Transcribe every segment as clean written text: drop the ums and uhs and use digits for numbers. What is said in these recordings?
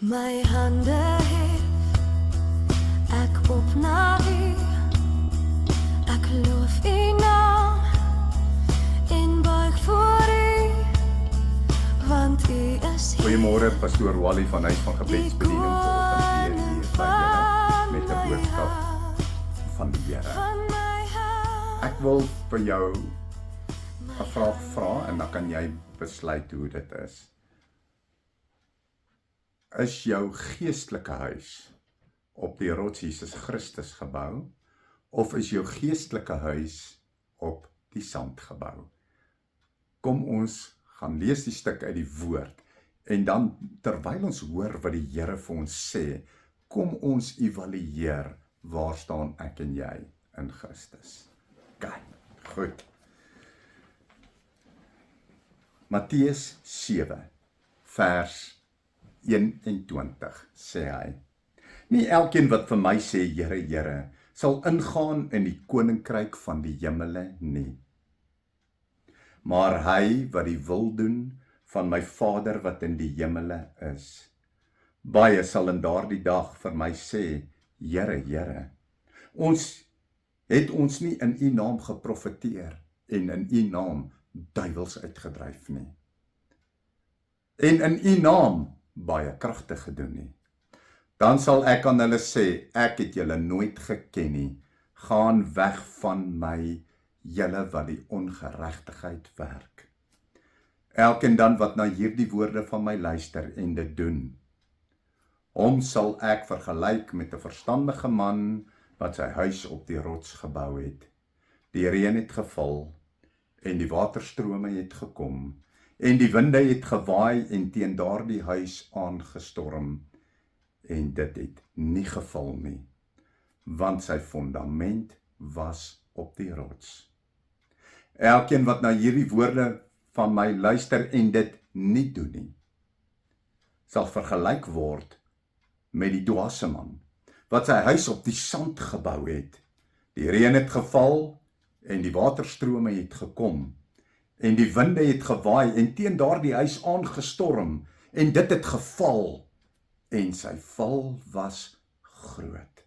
My hande hef ek op na U. Ek loof U naam en buig voor U, want U is hier. Goeiemôre, pastoor Wally van Huis van Gebedsbediening vanoggend weer hier by julle met 'n boodskap van die Here. Ek wil vir jou 'n vraag vra en dan kan jy besluit hoe dit is. Is jou geestelike huis op die rots Jesus Christus gebou, of is jou geestelike huis op die sand gebou? Kom ons gaan lees die stuk uit die woord, en dan terwyl ons hoor wat die Here vir ons sê, kom ons evalueer waar staan ek en jy in Christus. Kyk, goed. Matteus 7 vers 21 sê hy: Nie elkeen wat vir my sê, Here, Here, sal ingaan in die koninkryk van die hemele nie, maar hy wat die wil doen van my Vader wat in die hemele is. Baie sal in daardie dag vir my sê, Here, Here, het ons nie in U naam geprofeteer en in U naam duiwels uitgedryf nie, en in U naam baie kragte gedoen nie. Dan sal ek aan hulle sê, ek het julle nooit geken nie, gaan weg van my, julle wat die ongeregtigheid werk. Elkeen dan wat na hierdie woorde van my luister en dit doen, hom sal ek vergelyk met 'n verstandige man wat sy huis op die rots gebou het. Die reën het geval en die waterstrome het gekom en die winde het gewaai en teen daardie huis aangestorm, en dit het nie geval nie, want sy fondament was op die rots. Elkeen wat na hierdie woorde van my luister en dit nie doen nie, sal vergelyk word met die dwaase man, wat sy huis op die sand gebou het. Die reën het geval en die waterstrome het gekom, en die winde het gewaai en teen daardie huis aangestorm, en dit het geval, en sy val was groot.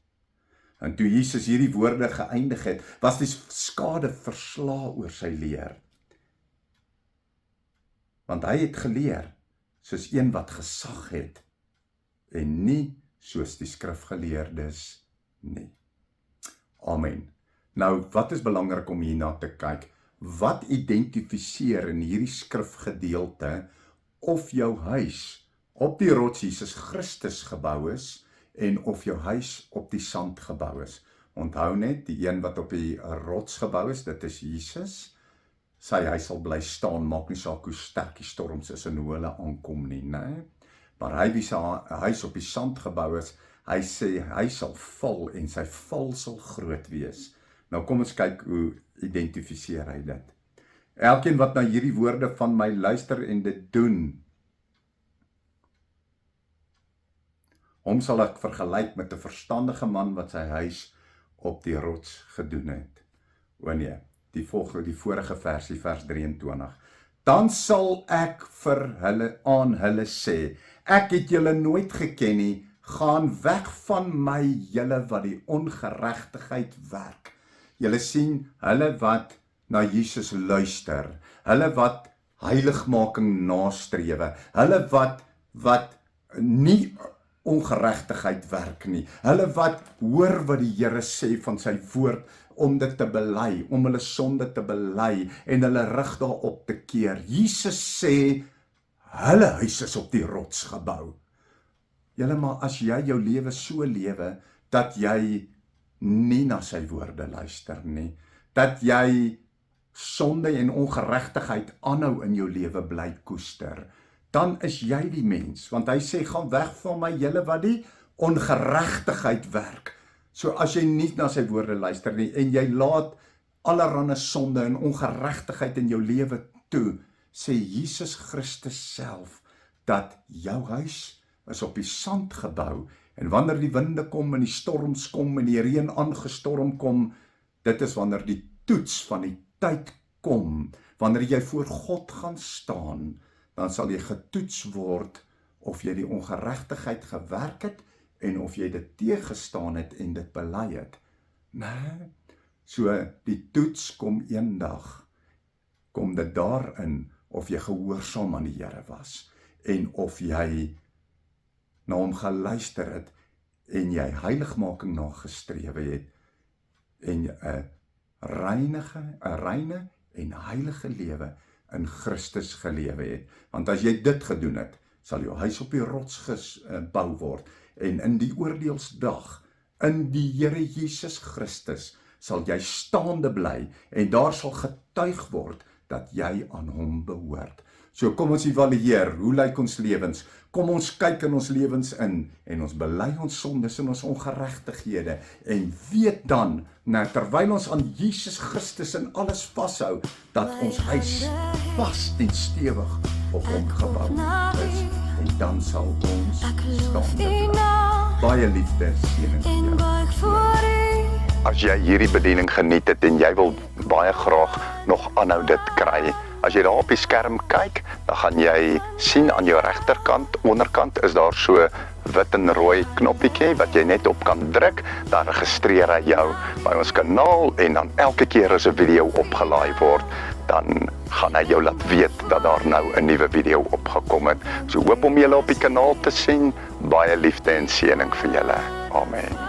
En toe Jesus hierdie woorde geëindig het, was die skade versla oor sy leer. Want hy het geleer soos een wat gesag het, en nie soos die skrifgeleerdes nie. Amen. Nou, wat is belangrik om hierna te kyk? Wat identifiseer in hierdie skrifgedeelte of jou huis op die rots Jesus Christus gebou is en of jou huis op die sand gebou is? Onthou net, die een wat op die rots gebou is, dit is Jesus. Sy huis sal bly staan, maak nie saak hoe sterk die storms is en hoe hulle aankom nie, né? Maar hy wie sy huis op die sand gebou is, hy sê hy sal val en sy val sal groot wees. Nou kom ons kyk hoe identifiseer hy dit. Elkeen wat na hierdie woorde van my luister en dit doen, hom sal ek vergelyk met 'n verstandige man wat sy huis op die rots gedoen het. O nee, die vorige versie, vers 23. Dan sal ek vir hulle sê, ek het julle nooit geken nie, gaan weg van my, julle wat die ongeregtigheid werk. Julle sien, hulle wat na Jesus luister, hulle wat heiligmaking nastrewe, hulle wat nie ongeregtigheid werk nie, hulle wat hoor wat die Here sê van sy woord, om dit te bely, om hulle sonde te bely, en hulle rug daarop te keer. Jesus sê, hulle huis is op die rots gebou. Julle, maar as jy jou lewe so lewe, dat jy nie na sy woorde luister nie, dat jy sonde en ongeregtigheid aanhou in jou lewe bly koester, dan is jy die mens, want hy sê, gaan weg van my, julle wat die ongeregtigheid werk. So as jy nie na sy woorde luister nie, en jy laat allerhande sonde en ongeregtigheid in jou lewe toe, sê Jesus Christus self, dat jou huis is op die sand gebou, en wanneer die winde kom, en die storms kom, en die reën aangestorm kom, dit is wanneer die toets van die tyd kom, wanneer jy voor God gaan staan, dan sal jy getoets word of jy die ongeregtigheid gewerk het en of jy dit teëgestaan het en dit bely het. Nee, so die toets kom eendag, kom dit daarin of jy gehoorsaam aan die Here was en of jy na hom geluister het en jy heiligmaking nagestrewe het en 'n reine en heilige lewe in Christus gelewe het. Want as jy dit gedoen het, sal jou huis op die rots gebou word en in die oordeelsdag, in die Here Jesus Christus, sal jy staande bly en daar sal getuig word dat jy aan hom behoort. So kom ons evalueer, hoe lyk ons lewens? Kom ons kyk in ons lewens in en ons bely ons sondes en ons ongeregtighede en weet dan, terwyl ons aan Jesus Christus in alles vashou, dat ons huis vas en stewig op hom gebou is en dan sal ons staande bly. Baie liefde, seëning vir En jou. buig voor U. As jy hierdie bediening geniet het en jy wil baie graag nog aanhou dit kry, as jy daar op die skerm kyk, dan gaan jy sien aan jou regterkant, onderkant is daar so wit en rooi knoppietjie wat jy net op kan druk, dan registreer hy jou by ons kanaal en dan elke keer as 'n video opgelaai word, dan gaan hy jou laat weet dat daar nou 'n nuwe video opgekom het. So hoop om julle op die kanaal te sien. Baie liefde en seëning vir julle. Amen.